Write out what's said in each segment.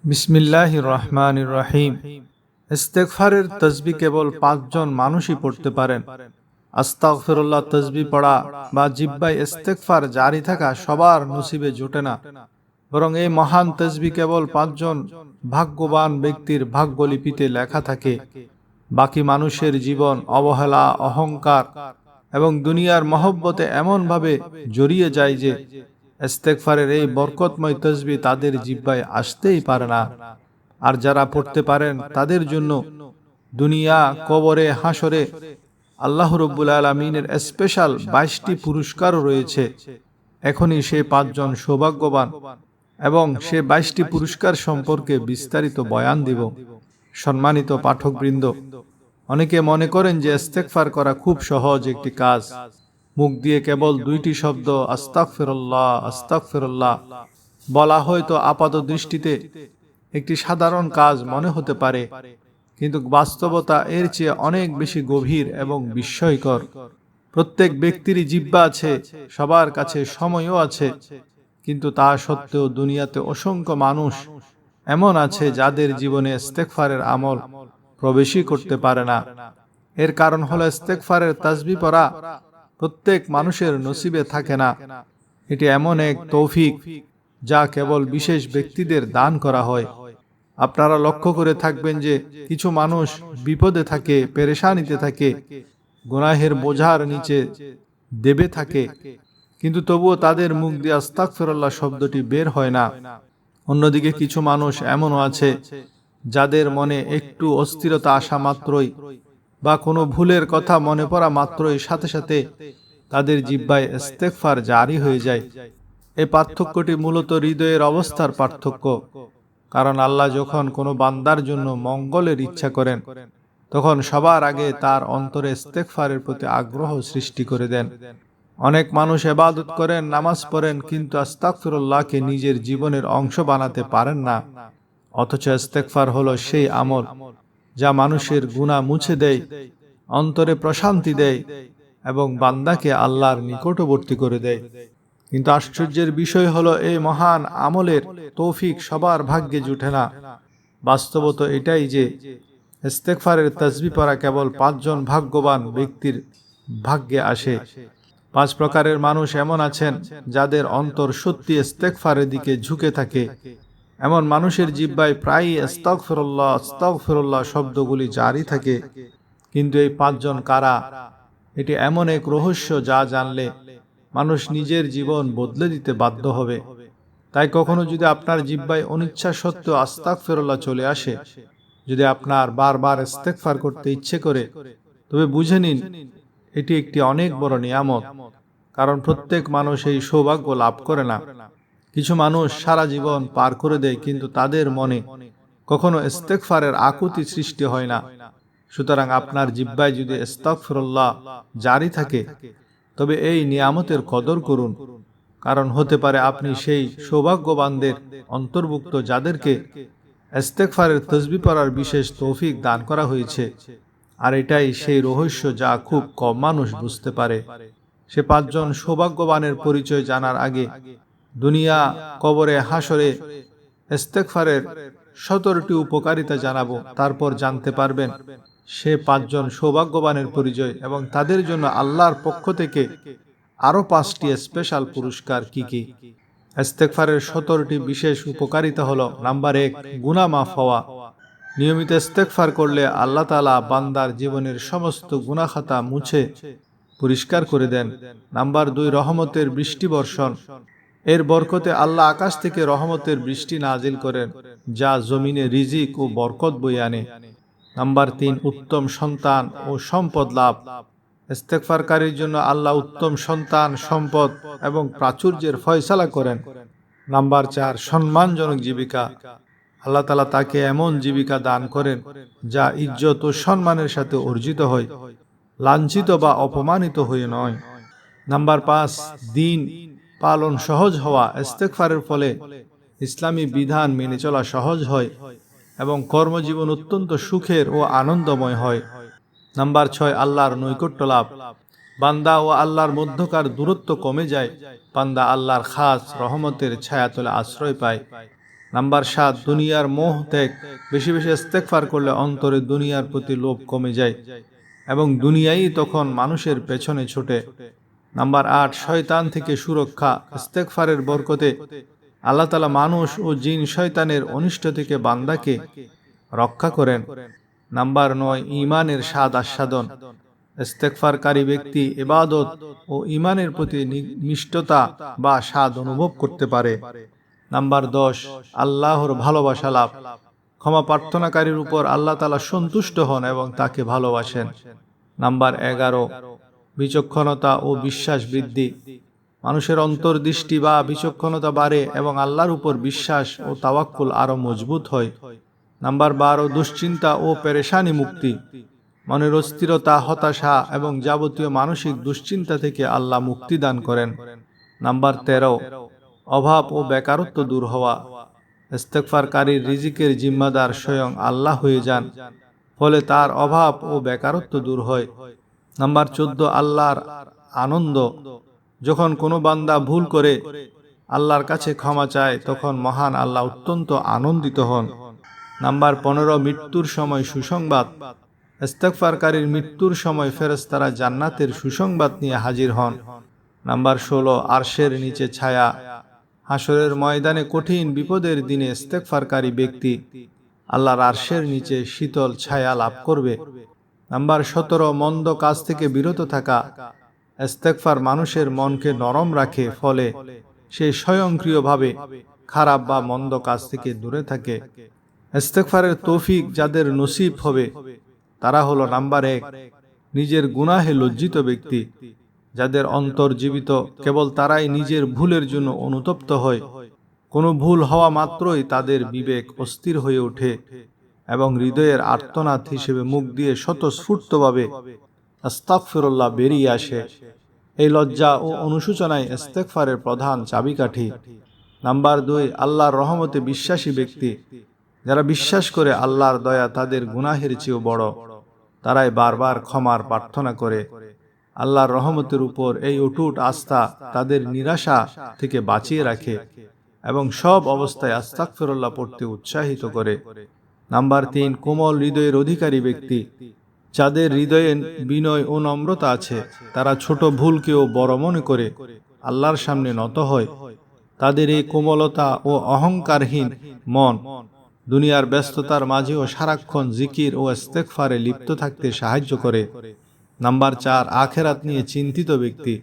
বিসমিল্লাহির রহমানির রহিম। ইস্তেগফারের তসবিহ কেবল ৫ জন মানুষই পড়তে পারেন। আস্তাগফিরুল্লাহ তসবিহ পড়া বা জিহ্বায় ইস্তেগফার জারি থাকা সবার নসিবে জোটে না, বরং এই মহান তসবিহ কেবল ৫ জন ভাগ্যবান ব্যক্তির ভাগ্যলিপিতে লেখা থাকে। বাকি মানুষের জীবন অবহেলা, অহংকার এবং দুনিয়ার মহব্বতে এমনভাবে জড়িয়ে যায় যে ইস্তেগফারের এই বরকতময় তসবিহ তাদের জিহ্বায় আসতেই পারে না। আর যারা পড়তে পারেন তাদের জন্য দুনিয়া, কবরে, হাসরে আল্লাহ রাব্বুল আলামিনের স্পেশাল ২২টি পুরস্কারও রয়েছে। এখনই সে ৫ জন সৌভাগ্যবান এবং সে ২২টি পুরস্কার সম্পর্কে বিস্তারিত বয়ান দিব। সম্মানিত পাঠকবৃন্দ, অনেকে মনে করেন যে ইস্তেগফার করা খুব সহজ একটি কাজ। মুখ দিয়ে কেবল ২টি শব্দ আস্তাগফিরুল্লাহ আস্তাগফিরুল্লাহ বলা হয়তো আপাত দৃষ্টিতে একটি সাধারণ কাজ মনে হতে পারে, কিন্তু বাস্তবতা এর চেয়ে অনেক বেশি গভীর এবং বিস্ময়কর। প্রত্যেক ব্যক্তিরই জিহ্বা আছে, সবার কাছে সময়ও আছে, কিন্তু তা সত্ত্বেও দুনিয়াতে অসংখ্য মানুষ এমন আছে যাদের জীবনে ইস্তেগফারের আমল প্রবেশই করতে পারে না। এর কারণ হলো ইস্তেগফারের তাসবিহ পড়া প্রত্যেক মানুষের নসিবে থাকে না। এটি এমন এক তৌফিক যা কেবল বিশেষ ব্যক্তিদের দান করা হয়। আপনারা লক্ষ্য করে থাকবেন যে কিছু মানুষ বিপদে থাকে, পেরেশানিতে থাকে, গুনাহের বোঝার নিচে দেবে থাকে, কিন্তু তবুও তাদের মুখ দিয়ে আস্তাগফিরুল্লাহ শব্দটি বের হয় না। অন্যদিকে কিছু মানুষ এমনও আছে যাদের মনে একটু অস্থিরতা আসা মাত্রই বা কোনো ভুলের কথা মনে পড়া মাত্রই সাথে সাথে তাদের জিহ্বায় ইস্তেগফার জারি হয়ে যায়। এই পার্থক্যটি মূলত হৃদয়ের অবস্থার পার্থক্য। কারণ আল্লাহ যখন কোনো বান্দার জন্য মঙ্গলের ইচ্ছা করেন, তখন সবার আগে তার অন্তরে ইস্তেগফারের প্রতি আগ্রহ সৃষ্টি করে দেন। অনেক মানুষ ইবাদত করেন, নামাজ পড়েন, কিন্তু আস্তাগফিরুল্লাহকে নিজের জীবনের অংশ বানাতে পারেন না। অথচ ইস্তেগফার হলো সেই আমল যা মানুষের গুনাহ মুছে দেয়, অন্তরে প্রশান্তি দেয় এবং বান্দাকে আল্লাহর নিকটবর্তী করে দেয়। কিন্তু আশ্চর্যের বিষয় হলো এই মহান আমলের তৌফিক সবার ভাগ্যে জুটে না। বাস্তবতা এটাই যে ইস্তেগফারের তাসবিহ পড়া কেবল ৫ জন ভাগ্যবান ব্যক্তির ভাগ্যে আসে। ৫ প্রকারের মানুষ এমন আছেন যাদের অন্তর সত্যি ইস্তেগফারের দিকে ঝুঁকে থাকে। এমন মানুষের জিহ্বায় প্রায়ই আস্তাগফিরুল্লাহ আস্তাগফিরুল্লাহ শব্দগুলি জারি থাকে। কিন্তু এই ৫ জন কারা? এটি এমন এক রহস্য যা জানলে মানুষ নিজের জীবন বদলে দিতে বাধ্য হবে। তাই কখনো যদি আপনার জিহ্বায় অনিচ্ছা সত্ত্বেও আস্তাগফিরুল্লাহ চলে আসে, যদি আপনার বারবার ইস্তেগফার করতে ইচ্ছে করে, তবে বুঝে নিন এটি একটি অনেক বড় নিয়ামত। কারণ প্রত্যেক মানুষ এই সৌভাগ্য লাভ করে না। কিছু মানুষ সারা জীবন পার করে দেয়, কিন্তু তাদের মনে কখনো ইস্তেগফারের আকুতি সৃষ্টি হয় না। সুতরাং আপনার জিহ্বায় যদি আস্তাগফিরুল্লাহ জারি থাকে, তবে এই নিয়ামতের কদর করুন। কারণ হতে পারে আপনি সেই সৌভাগ্যবানদের অন্তর্ভুক্ত যাদেরকে ইস্তেগফারের তাসবিহ পড়ার বিশেষ তৌফিক দান করা হয়েছে। আর এটাই সেই রহস্য যা খুব কম মানুষ বুঝতে পারে। সে ৫ জন সৌভাগ্যবানের পরিচয় জানার আগে দুনিয়া, কবরে, হাসরে ইস্তেগফারের ১৭টি উপকারিতা জানাবো। তারপর জানতে পারবেন সে ৫ জন সৌভাগ্যবানের পরিচয় এবং তাদের জন্য আল্লাহর পক্ষ থেকে আরো ৫টি স্পেশাল পুরস্কার কি কি। ইস্তেগফারের ১৭টি বিশেষ উপকারিতা হলো: নাম্বার ১, গুনাহ মাফ হওয়া। নিয়মিত ইস্তেগফার করলে আল্লাহ তাআলা বান্দার জীবনের সমস্ত গুনাহ খাতা মুছে পরিষ্কার করে দেন। নাম্বার ২, রহমতের বৃষ্টি বর্ষণ। এর বরকতে আল্লাহ আকাশ থেকে রহমতের বৃষ্টি নাজিল করেন, যা জমিনে রিজিক ও বরকত বয়ে আনে। নাম্বার ৩, উত্তম সন্তান ও সম্পদ লাভ। ইস্তেগফারকারীর জন্য আল্লাহ উত্তম সন্তান, সম্পদ এবং প্রাচুর্যের ফয়সালা করেন। নাম্বার ৪, সম্মানজনক জীবিকা। আল্লাহ তাআলা তাকে এমন জীবিকা দান করেন যা ইজ্জত ও সম্মানের সাথে অর্জিত হয়, লাঞ্ছিত বা অপমানিত হয়ে নয়। নাম্বার ৫, দিন পালন সহজ হওয়া। ইস্তেগফারের ফলে ইসলামী বিধান মেনে চলা সহজ হয় এবং কর্মজীবন অত্যন্ত সুখের ও আনন্দময় হয়। নাম্বার ৬, আল্লাহর নৈকট্য লাভ। বান্দা ও আল্লাহর মধ্যকার দূরত্ব কমে যায়। বান্দা আল্লাহর খাস রহমতের ছায়াতলে আশ্রয় পায়। নাম্বার 7, দুনিয়ার মোহ ত্যাগ। বেশি বেশি ইস্তেগফার করলে অন্তরে দুনিয়ার প্রতি লোভ কমে যায় এবং দুনিয়াই তখন মানুষের পেছনে ছোটে। নাম্বার 8, শয়তান থেকে সুরক্ষা। ইস্তেগফারের বরকতে আল্লাহ তাআলা মানুষ ও জিন শয়তানের অনিষ্ট থেকে বান্দাকে রক্ষা করেন। নাম্বার 9, ঈমানের স্বাদ আস্বাদন। ইস্তেগফারকারী ব্যক্তি ইবাদত ও ঈমানের প্রতি নিষ্ঠতা বা স্বাদ অনুভব করতে পারে। নাম্বার 10, আল্লাহর ভালোবাসা লাভ। ক্ষমা প্রার্থনাকারীর উপর আল্লাহ তাআলা সন্তুষ্ট হন এবং তাকে ভালোবাসেন। নাম্বার 11, বিচক্ষণতা ও বিশ্বাস বৃদ্ধি। মানুষের অন্তর্দৃষ্টি বা বিচক্ষণতা বাড়ে এবং আল্লাহর উপর বিশ্বাস ও তাওয়াক্কুল আরো মজবুত হয়। নাম্বার 12, দুশ্চিন্তা ও পেরেশানি মুক্তি। মনের অস্থিরতা, হতাশা এবং যাবতীয় মানসিক দুশ্চিন্তা থেকে আল্লাহ মুক্তি দান করেন। নাম্বার 13, অভাব ও বেকারত্ব দূর হওয়া। ইস্তেগফারকারীর রিজিকের জিম্মাদার স্বয়ং আল্লাহ হয়ে যান, ফলে তার অভাব ও বেকারত্ব দূর হয়। নাম্বার 14, আল্লাহর আনন্দ। যখন কোনো বান্দা ভুল করে আল্লাহর কাছে ক্ষমা চায় তখন মহান আল্লাহ অত্যন্ত আনন্দিত হন। নাম্বার 15, মৃত্যুর সময় সুসংবাদ। ইস্তেগফারকারীর মৃত্যুর সময় ফেরেশতারা জান্নাতের সুসংবাদ নিয়ে হাজির হন। নাম্বার 16, আরশের নিচে ছায়া। হাসরের ময়দানে কঠিন বিপদের দিনে ইস্তেগফারকারী ব্যক্তি আল্লাহর আরশের নিচে শীতল ছায়া লাভ করবে। নাম্বার 17, মন্দ কাজ থেকে বিরত থাকা। ইস্তেগফার মানুষের মনকে নরম রাখে, ফলে সে স্বয়ংক্রিয়ভাবে খারাপ বা মন্দ কাজ থেকে দূরে থাকে। ইস্তেগফারের তৌফিক যাদের নসিব হবে তারা হলো নাম্বার 1, নিজের গুনাহে লজ্জিত ব্যক্তি। যাদের অন্তর জীবিত, কেবল তারাই নিজের ভুলের জন্য অনুতপ্ত হয়। কোনো ভুল হওয়া মাত্রই তাদের বিবেক অস্থির হয়ে ওঠে এবং হৃদয়ের আর্তনাদ হিসেবে মুখ দিয়ে স্বতঃস্ফূর্তভাবে আস্তাগফিরুল্লাহ বেরিয়ে আসে। এই লজ্জা ও অনুশোচনায় ইস্তেগফারের প্রধান চাবিকাঠি। নাম্বার 2, আল্লাহর রহমতে বিশ্বাসী ব্যক্তি। যারা বিশ্বাস করে আল্লাহর দয়া তাদের গুনাহের চেয়েও বড়, তারাই বারবার ক্ষমার প্রার্থনা করে। আল্লাহর রহমতের উপর এই অটুট আস্থা তাদের নিরাশা থেকে বাঁচিয়ে রাখে এবং সব অবস্থায় আস্তাগফিরুল্লাহ পড়তে উৎসাহিত করে। নাম্বার 3, কোমল হৃদয়ের অধিকারী ব্যক্তি। যাদের হৃদয়ে বিনয় ও নম্রতা আছে, তারা ছোট ভুলকেও বড় মনে করে আল্লাহর সামনে নত হয়। তাদের এই কোমলতা ও অহংকারহীন মন দুনিয়ার ব্যস্ততার মাঝেও সারাক্ষণ জিকির ও ইস্তেগফারে লিপ্ত থাকতে সাহায্য করে। নাম্বার 4, আখেরাত নিয়ে চিন্তিত ব্যক্তি।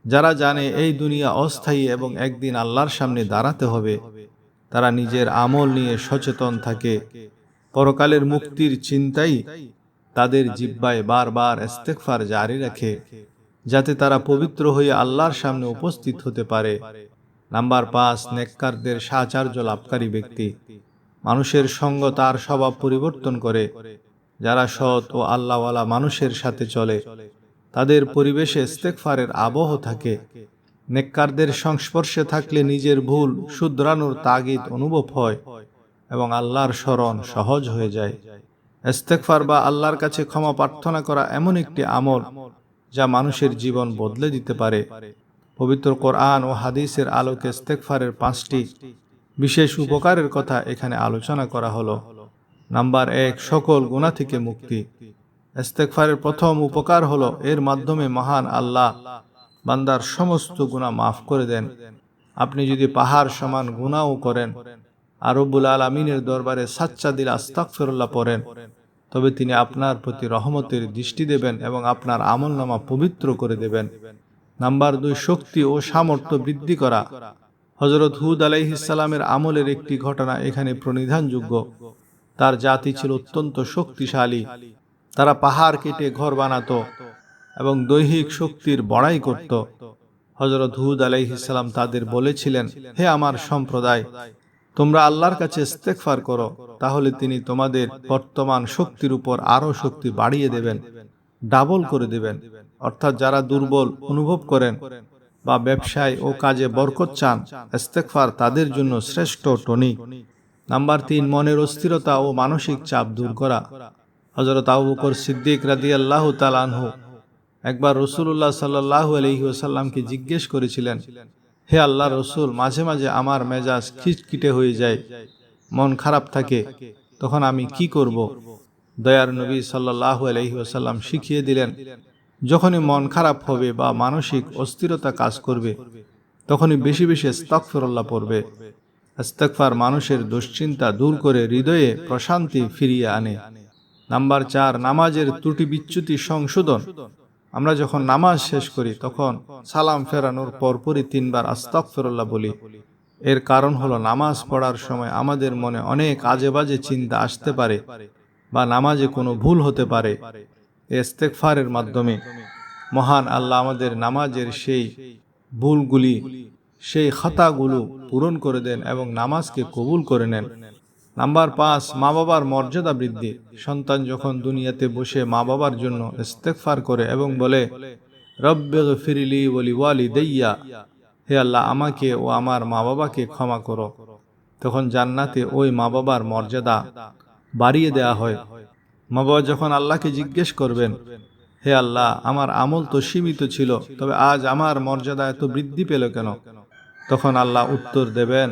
যারা জানে এই দুনিয়া অস্থায়ী এবং একদিন আল্লাহর সামনে দাঁড়াতে হবে, তারা নিজের আমল নিয়ে সচেতন থাকে। পরকালের মুক্তির চিন্তাই তাদের জিহ্বায় বারবার ইস্তেগফার জারি রাখে, যাতে তারা পবিত্র হয়ে আল্লাহর সামনে উপস্থিত হতে পারে। নাম্বার 5, নেককারদের সাহচর্য লাভকারী ব্যক্তি। মানুষের সঙ্গ তার স্বভাব পরিবর্তন করে। যারা সৎ ও আল্লাহওয়ালা মানুষের সাথে চলে, তাদের পরিবেশে ইস্তেগফারের আবহ থাকে। নেককারদের সংস্পর্শে থাকলে নিজের ভুল শুধরানোর তাগিদ অনুভব হয় এবং আল্লাহর স্মরণ সহজ হয়ে যায়। ইস্তেগফার বা আল্লাহর কাছে ক্ষমা প্রার্থনা করা এমন একটি আমল যা মানুষের জীবন বদলে দিতে পারে। পবিত্র কোরআন ও হাদিসের আলোকে ইস্তেগফারের 5টি বিশেষ উপকারের কথা এখানে আলোচনা করা হলো। নাম্বার 1, সকল গুনাহ থেকে মুক্তি। ইস্তেগফারের প্রথম উপকার হলো এর মাধ্যমে মহান আল্লাহ বান্দার সমস্ত গুনাহ মাফ করে দেন। আপনি যদি পাহাড় সমান গুনাহও করেন আর রব্বুল আলামিনের দরবারে সাচ্চা দিল আস্তাগফিরুল্লাহ পড়েন, তবে তিনি আপনার প্রতি রহমতের দৃষ্টি দেবেন এবং আপনার আমলনামা পবিত্র করে দেবেন। নাম্বার 2, শক্তি ও সামর্থ্য বৃদ্ধি করা। হযরত হুদ আলাইহিস সালামের আমলের একটি ঘটনা এখানে প্রণিধানযোগ্য। তার জাতি ছিল অত্যন্ত শক্তিশালী। তারা পাহাড় কেটে ঘর বানাতো এবং দৈহিক শক্তির বড়াই করত। হযরত হুদ আলাইহিস সালাম তাদের বলেছিলেন, হে আমার সম্প্রদায়, তোমরা আল্লাহর কাছে ইস্তেগফার করো, তাহলে তিনি তোমাদের বর্তমান শক্তির উপর আরো শক্তি বাড়িয়ে দেবেন, ডাবল করে দেবেন। অর্থাৎ যারা দুর্বল অনুভব করেন বা ব্যবসায় ও কাজে বরকত চান, ইস্তেগফার তাদের জন্য শ্রেষ্ঠ টনিক। নাম্বার 3, মনের অস্থিরতা ও মানসিক চাপ দূর করা। হযরত আবু বকর সিদ্দিক রাদিয়াল্লাহু তাআলা আনহু একবার রাসূলুল্লাহ সাল্লাল্লাহু আলাইহি ওয়াসাল্লামকে জিজ্ঞেস করেছিলেন, হে আল্লাহ রসুল, মাঝে মাঝে আমার মেজাজ খিটখিটে হয়ে যায়, মন খারাপ থাকে, তখন আমি কি করব? দয়ার নবী সাল্লাল্লাহু আলাইহি ওয়াসাল্লাম শিখিয়ে দিলেন, যখনই মন খারাপ হবে বা মানসিক অস্থিরতা কাজ করবে, তখনই বেশি বেশি আস্তাগফিরুল্লাহ পড়বে। ইস্তেগফার মানুষের দুশ্চিন্তা দূর করে হৃদয়ে প্রশান্তি ফিরিয়ে আনে। নাম্বার 4, নামাজের ত্রুটি বিচ্যুতি সংশোধন। আমরা যখন নামাজ শেষ করি তখন সালাম ফেরানোর পরপরই 3 বার আস্তাগফিরুল্লাহ বলি। এর কারণ হলো নামাজ পড়ার সময় আমাদের মনে অনেক আজে বাজে চিন্তা আসতে পারে বা নামাজে কোনো ভুল হতে পারে। ইস্তেগফারের মাধ্যমে মহান আল্লাহ আমাদের নামাজের সেই ভুলগুলি, সেই খাতাগুলো পূরণ করে দেন এবং নামাজকে কবুল করে নেন। নাম্বার 5, মা বাবার মর্যাদা বৃদ্ধি। সন্তান যখন দুনিয়াতে বসে মা বাবার জন্য ইস্তেগফার করে এবং বলে, রব্বিগফিরলি ওয়া লিওয়ালিদাইয়া, হে আল্লাহ আমাকে ও আমার মা বাবাকে ক্ষমা করো, তখন জান্নাতে ওই মা বাবার মর্যাদা বাড়িয়ে দেয়া হয়। মা বাবা যখন আল্লাহকে জিজ্ঞেস করবেন, হে আল্লাহ আমার আমল তো সীমিত ছিল, তবে আজ আমার মর্যাদা এত বৃদ্ধি পেল কেন? তখন আল্লাহ উত্তর দেবেন,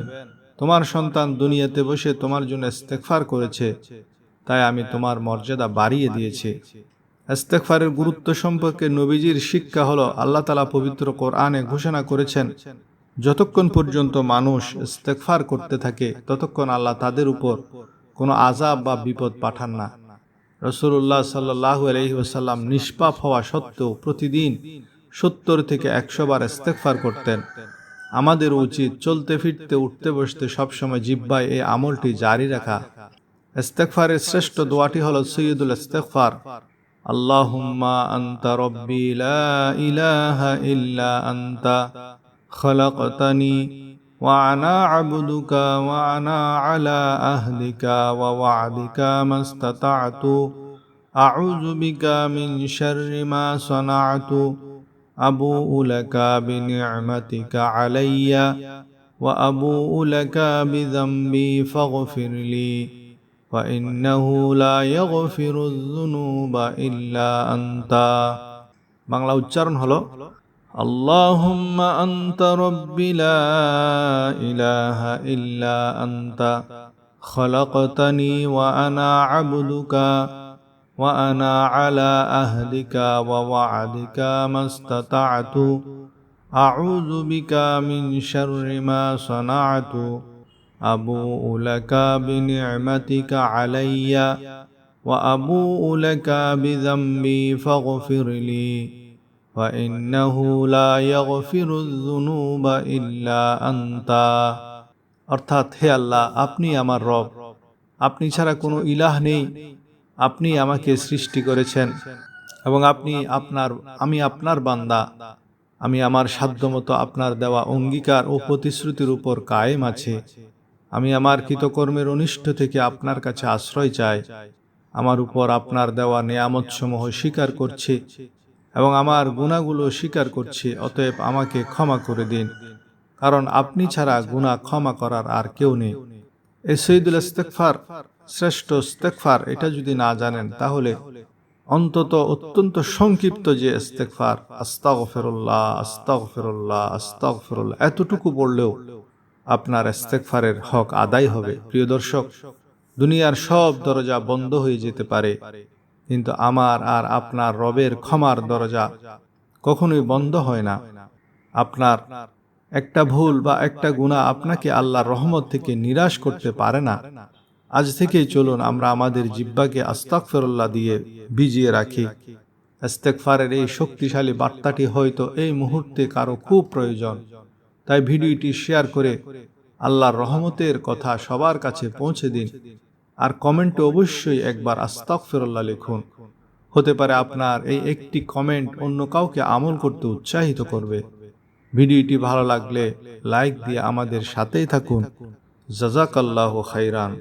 তোমার সন্তান দুনিয়াতে বসে তোমার জন্য ইস্তেগফার করেছে, তাই আমি তোমার মর্যাদা বাড়িয়ে দিয়েছি। ইস্তেগফারের গুরুত্ব সম্পর্কে নবীজির শিক্ষা হলো, আল্লাহ তাআলা পবিত্র কোরআনে ঘোষণা করেছেন, যতক্ষণ পর্যন্ত মানুষ ইস্তেগফার করতে থাকে ততক্ষণ আল্লাহ তাদের উপর কোনো আযাব বা বিপদ পাঠান না। রাসূলুল্লাহ সাল্লাল্লাহু আলাইহি ওয়াসাল্লাম নিষ্পাপ হওয়া সত্ত্বেও প্রতিদিন 70 থেকে 100 বার ইস্তেগফার করতেন। আমাদের উচিত চলতে ফিরতে উঠতে বসতে সবসময় জিহ্বায় এই আমলটি জারি রাখা। ইস্তেগফারের শ্রেষ্ঠ দোয়াটি হলো সাইয়্যিদুল ইস্তেগফার, আল্লাহুম্মা আনতা রব্বি লা ইলাহা ইল্লা আনতা খলাকতানি ওয়া আনা আবদুকা ওয়া আনা আলা আহদিকা ওয়া ওয়া'দিকা মাস্তাতা'তু আউযু বিকা মিন শাররি মা সানা'তু আবুউ লাকা বিনি'মাতিকা আলাইয়া ওয়া আবুউ লাকা বিযামবি ফাগফিরলি ওয়া ইন্নাহু লা ইয়াগফিরুয যুনুবা ইল্লা আনতা। বাংলা উচ্চারণ হলো, আল্লাহুম্মা আনতা রব্বি লা ইলাহা ইল্লা আনতা খলাকতানি ওয়া আনা আবদুকা ওয়া আনা আলা আহদিকা ওয়া ওয়া'দিকা মাস্তাতা'তু আউযু বিকা মিন শাররি মা সানা'তু আবুউ লাকা বিনি'মাতিকা আলাইয়া ওয়া আবুউ লাকা বিযামবি ফাগফিরলি ওয়া ইন্নাহু লা ইয়াগফিরুয যুনুবা ইল্লা আনতা। অর্থাৎ, হে আল্লাহ আপনি আমার রব, আপনি ছাড়া কোনো ইলাহ নেই, আপনি আমাকে সৃষ্টি করেছেন এবং আমি আপনার বান্দা। আমি আমার সাধ্যমতো আপনার দেওয়া অঙ্গীকার ও প্রতিশ্রুতির উপর কায়েম আছি। আমি আমার কৃতকর্মের অনিষ্ট থেকে আপনার কাছে আশ্রয় চাই। আমার উপর আপনার দেওয়া নেয়ামতসমূহ স্বীকার করছি এবং আমার গুনাহগুলো স্বীকার করছি, অতএব আমাকে ক্ষমা করে দিন, কারণ আপনি ছাড়া গুনাহ ক্ষমা করার আর কেউ নেই। এই সাইয়্যিদুল ইস্তেগফার, শ্রেষ্ঠ ইস্তেগফার, এটা যদি না জানেন তাহলে অন্তত অত্যন্ত সংক্ষিপ্ত যে ইস্তেগফার, আস্তাগফিরুল্লাহ আস্তাগফিরুল্লাহ আস্তাগফিরুল্লাহ, এতটুকু বললেও আপনার ইস্তেগফারের হক আদায় হবে। প্রিয় দর্শক, দুনিয়ার সব দরজা বন্ধ হয়ে যেতে পারে, কিন্তু আমার আর আপনার রবের ক্ষমার দরজা কখনোই বন্ধ হয় না। আপনার একটা ভুল বা একটা গুনাহ আপনাকে আল্লাহর রহমত থেকে নিরাশ করতে পারে না। আজ থেকেই চলুন আমরা আমাদের জিহ্বাকে আস্তাগফিরুল্লাহ দিয়ে ভিজিয়ে রাখি। ইস্তেগফারের এই শক্তিশালী বার্তাটি হয়তো এই মুহূর্তে কারো খুব প্রয়োজন, তাই ভিডিওটি শেয়ার করে আল্লাহর রহমতের কথা সবার কাছে পৌঁছে দিন। আর কমেন্টে অবশ্যই একবার আস্তাগফিরুল্লাহ লিখুন। হতে পারে আপনার এই একটি কমেন্ট অন্য কাউকে আমল করতে উৎসাহিত করবে। ভিডিওটি ভালো লাগলে লাইক দিয়ে আমাদের সাথেই থাকুন। জাযাকাল্লাহু খাইরান।